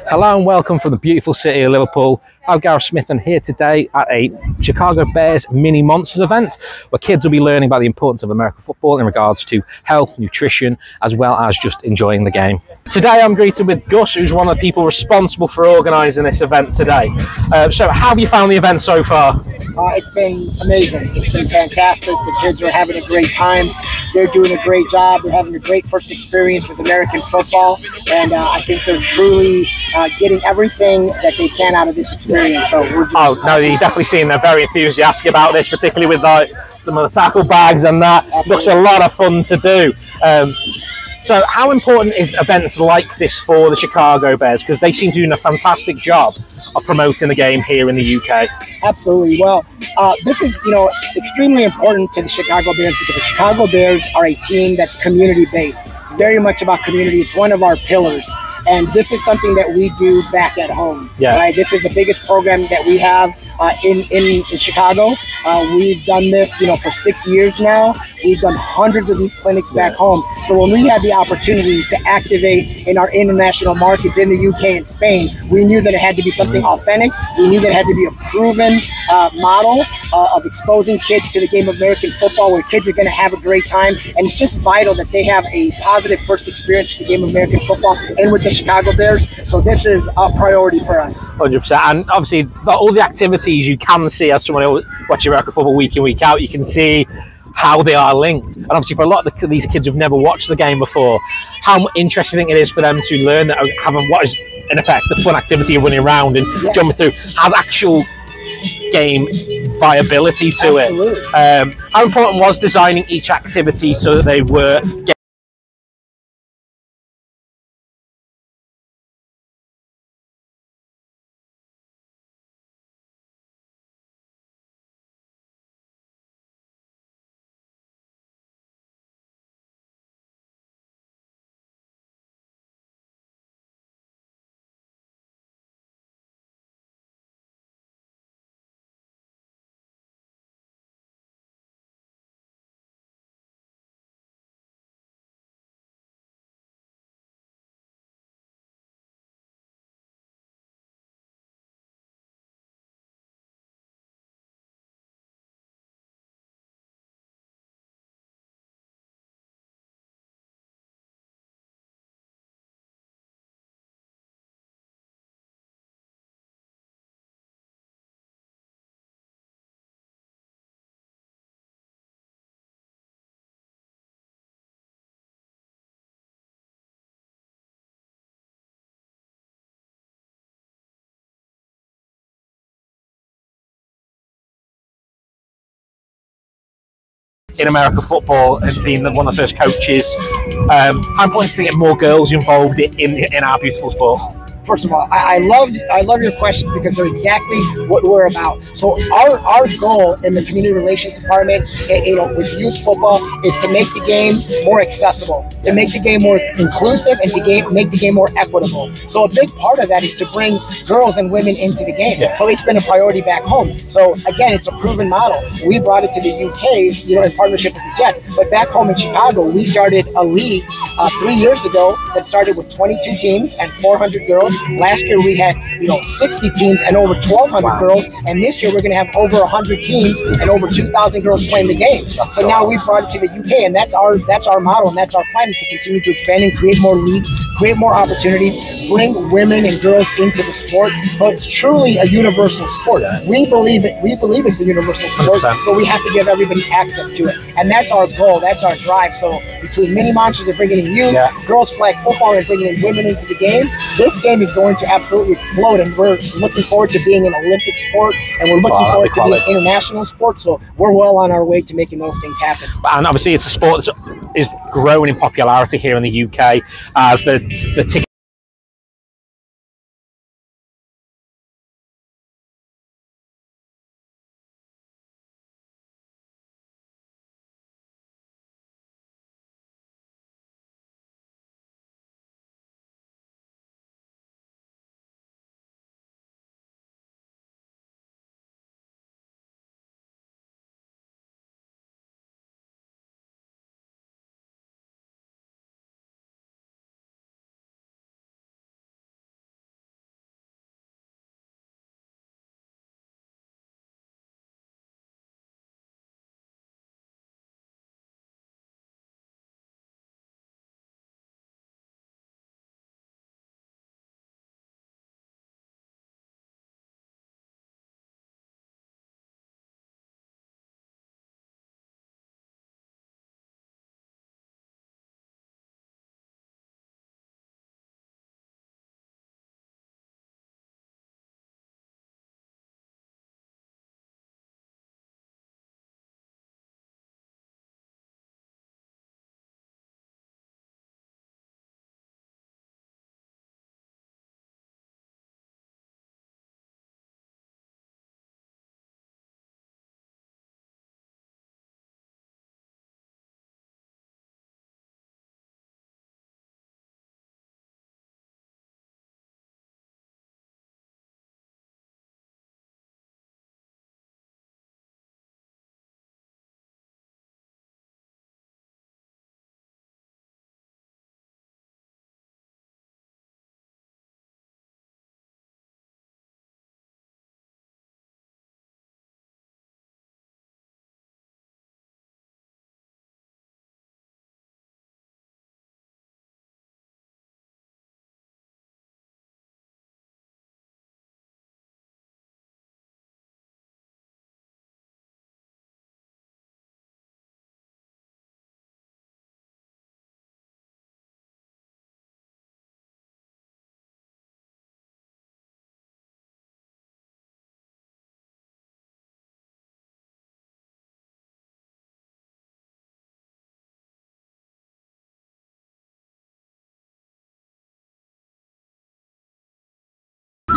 Hello and welcome from the beautiful city of Liverpool. I'm Gareth Smith and here today at a Chicago Bears Mini Monsters event where kids will be learning about the importance of American football in regards to health, nutrition, as well as just enjoying the game. Today I'm greeted with Gus, who's one of the people responsible for organising this event today. So how have you found the event so far? It's been amazing. It's been fantastic. The kids are having a great time. They're doing a great job. They're having a great first experience with American football, and I think they're truly getting everything that they can out of this experience. So we're no, you definitely seem they're very enthusiastic about this, particularly with the tackle bags and that. Absolutely. Looks a lot of fun to do. So how important is events like this for the Chicago Bears? Because they seem to be doing a fantastic job of promoting the game here in the UK. Absolutely. Well, this is, extremely important to the Chicago Bears because the Chicago Bears are a team that's community-based. It's very much about community. It's one of our pillars. And this is something that we do back at home. Yeah. Right? This is the biggest program that we have in Chicago. We've done this, for 6 years now. We've done hundreds of these clinics back home. So when we had the opportunity to activate in our international markets in the UK and Spain, we knew that it had to be something authentic. We knew that it had to be a proven model of exposing kids to the game of American football where kids are going to have a great time. And it's just vital that they have a positive first experience with the game of American football and with the Chicago Bears. So this is a priority for us. 100%. And obviously all the activities you can see as someone who watches American football week in, week out, you can see how they are linked. And obviously for a lot of these kids who've never watched the game before, how interesting it is for them to learn that what is in effect the fun activity of running around and jumping through has actual game viability to Absolutely. it. How important was designing each activity so that they were in American football and being one of the first coaches, how important is it to get more girls involved in our beautiful sport? First of all, I love your questions because they're exactly what we're about. So our goal in the community relations department, with youth football, is to make the game more accessible, to make the game more inclusive, and to make the game more equitable. So a big part of that is to bring girls and women into the game. Yeah. So it's been a priority back home. So again, it's a proven model. We brought it to the UK, in partnership with the Jets. But back home in Chicago, we started a league 3 years ago that started with 22 teams and 400 girls. Last year we had 60 teams and over 1,200 girls, and this year we're going to have over 100 teams and over 2,000 girls playing the game. So now we brought it to the UK, and that's our model, and that's our plan, is to continue to expand and create more leagues, create more opportunities, bring women and girls into the sport. So it's truly a universal sport. We believe it. We believe it's a universal sport. 100%. So we have to give everybody access to it, and that's our goal. That's our drive. So between Mini Monsters and bringing in youth, girls flag football, and bringing in women into the game, this game is going to absolutely explode, and we're looking forward to being an Olympic sport, and we're looking forward to being an international sport. So we're well on our way to making those things happen. And obviously it's a sport that is growing in popularity here in the UK as the ticket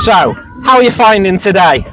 So, how are you finding today?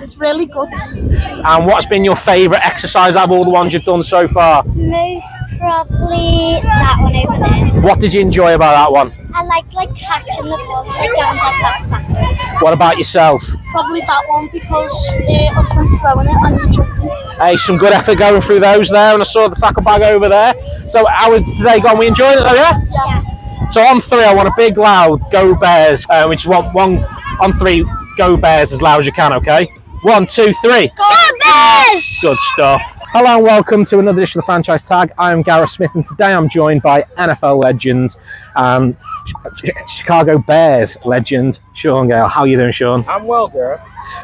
It's really good. And what's been your favourite exercise out of all the ones you've done so far? Most probably that one over there. What did you enjoy about that one? I like catching the ball and going dead fast backwards. What about yourself? Probably that one because of them throwing it and you jumping. Hey, some good effort going through those there, and I saw the tackle bag over there. So how did today go? We enjoying it though, yeah? Yeah. So on 3, I want a big loud Go Bears. We just want one on 3 Go Bears as loud as you can, okay? 1, 2, 3. Go Bears! Good stuff. Hello and welcome to another edition of the Franchise Tag. I am Gareth Smith, and today I'm joined by NFL legend and Chicago Bears legend, Sean Gale. How are you doing, Sean? I'm well, Gareth.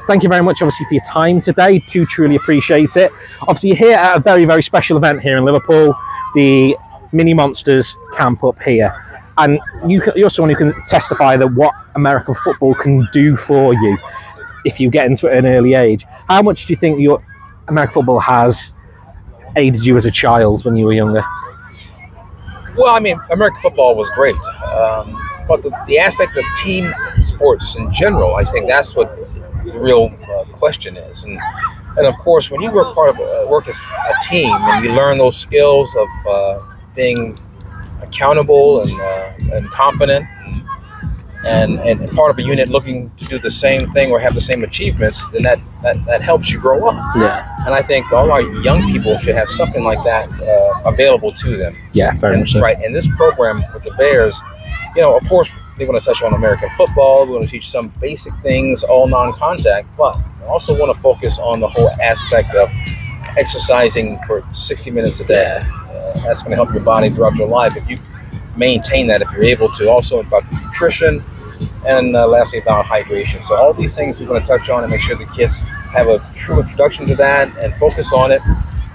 Thank you very much, obviously, for your time today. Do truly appreciate it. Obviously, you're here at a very, very special event here in Liverpool, the Mini Monsters camp up here. And you're someone who can testify that what American football can do for you if you get into it at an early age. How much do you think your American football has aided you as a child when you were younger? Well, I mean, American football was great. But the aspect of team sports in general, I think that's what the real question is. And of course, when you work work as a team and you learn those skills of being accountable and confident and part of a unit looking to do the same thing or have the same achievements, then that helps you grow up. Yeah. And I think all our young people should have something like that available to them. Yeah, very much so. Right. And this program with the Bears, of course, they want to touch on American football. We want to teach some basic things, all non-contact, but we also want to focus on the whole aspect of exercising for 60 minutes a day. That's going to help your body throughout your life if you maintain that, if you're able to. Also about nutrition, and lastly about hydration. So all these things we're going to touch on and make sure the kids have a true introduction to that and focus on it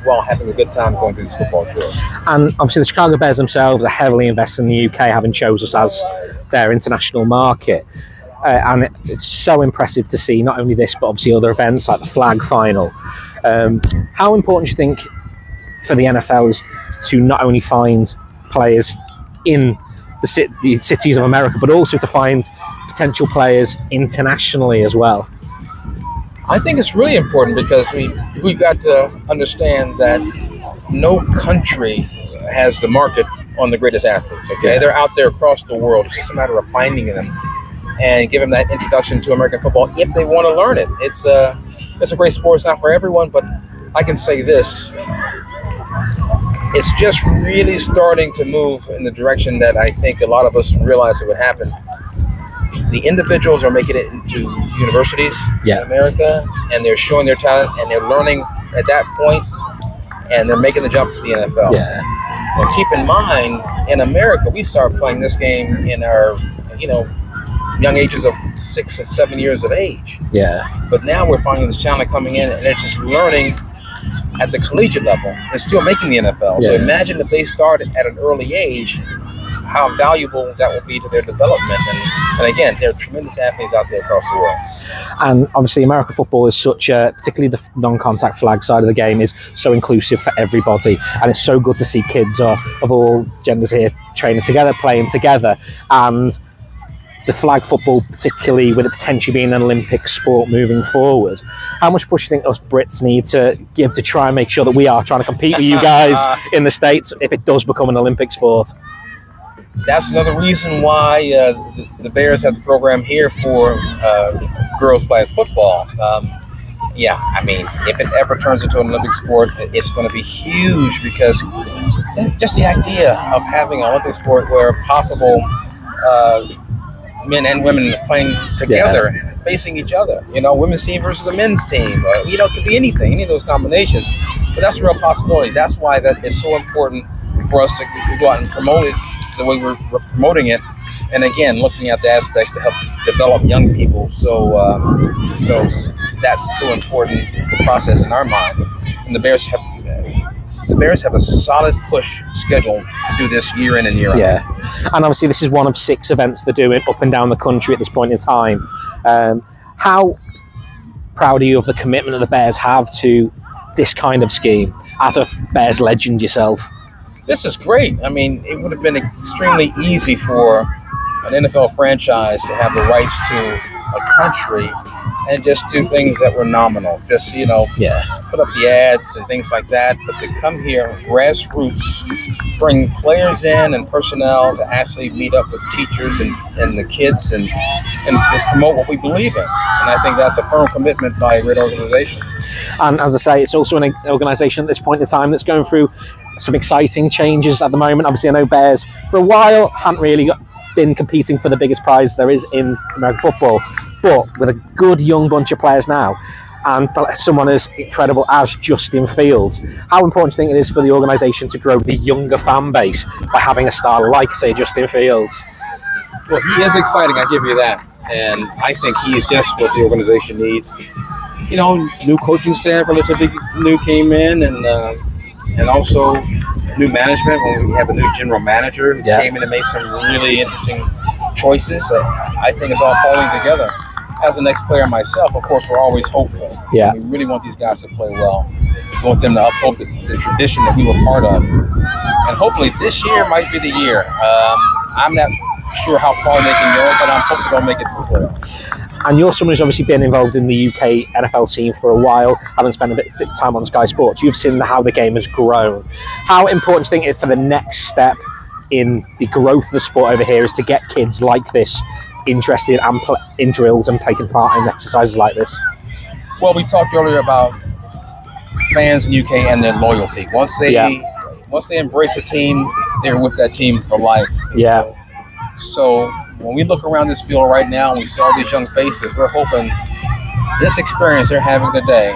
while having a good time going through these football drills. And obviously the Chicago Bears themselves are heavily invested in the UK, having chose us as their international market. And it's so impressive to see not only this, but obviously other events like the flag final. How important do you think for the NFL is to not only find players in the cities of America, but also to find potential players internationally as well? I think it's really important because we've got to understand that no country has the market on the greatest athletes. Okay, they're out there across the world. It's just a matter of finding them and give them that introduction to American football if they want to learn it. It's a great sport. It's not for everyone, but I can say this: it's just really starting to move in the direction that I think a lot of us realize it would happen. The individuals are making it into universities in America, and they're showing their talent, and they're learning at that point, and they're making the jump to the NFL. Yeah. Now, keep in mind, in America, we start playing this game in our, young ages of 6 and 7 years of age. Yeah. But now we're finding this talent coming in, and they're just learning at the collegiate level and still making the NFL. So imagine if they started at an early age, how valuable that will be to their development. And again, there are tremendous athletes out there across the world. And obviously American football is such a, particularly the non-contact flag side of the game, is so inclusive for everybody. And it's so good to see kids of all genders here training together, playing together. And the flag football, particularly with it potentially being an Olympic sport moving forward, how much push do you think us Brits need to give to try and make sure that we are trying to compete with you guys in the States if it does become an Olympic sport? That's another reason why the Bears have the program here for girls flag football. I mean, if it ever turns into an Olympic sport, it's going to be huge, because just the idea of having an Olympic sport where possible men and women playing together, facing each other, women's team versus a men's team, it could be anything, any of those combinations, but that's a real possibility. That's why that is so important for us to go out and promote it the way we're promoting it, and again, looking at the aspects to help develop young people. So that's so important, the process in our mind. And the Bears have a solid push schedule to do this year in and year out. Yeah, and obviously this is one of 6 events they're doing up and down the country at this point in time. How proud are you of the commitment that the Bears have to this kind of scheme as a Bears legend yourself? This is great. I mean, it would have been extremely easy for an NFL franchise to have the rights to a country and just do things that were nominal. Just, you know, put up the ads and things like that. But to come here, grassroots, bring players in and personnel to actually meet up with teachers and the kids and to promote what we believe in. And I think that's a firm commitment by a great organization. And as I say, it's also an organisation at this point in time that's going through some exciting changes at the moment. Obviously, I know Bears for a while haven't really been competing for the biggest prize there is in American football, but with a good young bunch of players now, and someone as incredible as Justin Fields, how important do you think it is for the organisation to grow the younger fan base by having a star like, say, Justin Fields? Well, he is exciting, I give you that. And I think he's just what the organization needs. You know, new coaching staff, relatively new, came in, and also new management. When we have a new general manager who came in and made some really interesting choices, I think it's all falling together. As an ex-player myself, of course, we're always hopeful. Yeah. We really want these guys to play well. We want them to uphold the tradition that we were part of. And hopefully this year might be the year. I'm not sure how far they can go, but I'm hoping they'll make it to the playoffs. And you're someone who's obviously been involved in the UK NFL scene for a while, having spent a bit of time on Sky Sports. You've seen how the game has grown. How important do you think it is for the next step in the growth of the sport over here is to get kids like this interested and in drills and taking part in exercises like this? Well, we talked earlier about fans in the UK and their loyalty. Once they embrace a team, they're with that team for life. You know? So when we look around this field right now and we see all these young faces, we're hoping this experience they're having today,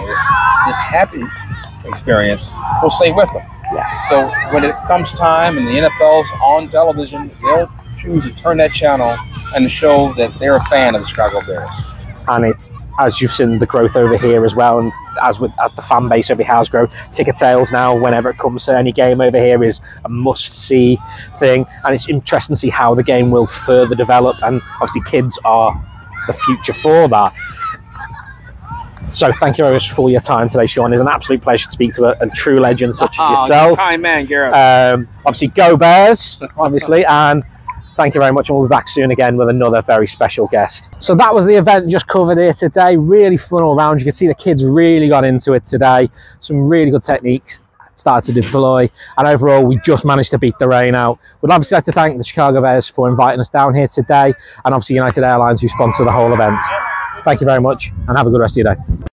this happy experience, will stay with them. So when it comes time and the NFL's on television, they'll choose to turn that channel and show that they're a fan of the Chicago Bears. And it's, as you've seen the growth over here as well, and as the fan base over here has grown, ticket sales now, whenever it comes to any game over here, is a must-see thing. And it's interesting to see how the game will further develop. And obviously kids are the future for that. So thank you very much for your time today, Sean. It's an absolute pleasure to speak to a true legend such as yourself. Kind man, Gareth. Obviously, go Bears, obviously, and thank you very much, and we'll be back soon again with another very special guest. So that was the event just covered here today. Really fun all around. You can see the kids really got into it today. Some really good techniques started to deploy, and overall we just managed to beat the rain out. We'd obviously like to thank the Chicago Bears for inviting us down here today, and obviously United Airlines who sponsor the whole event. Thank you very much, and have a good rest of your day.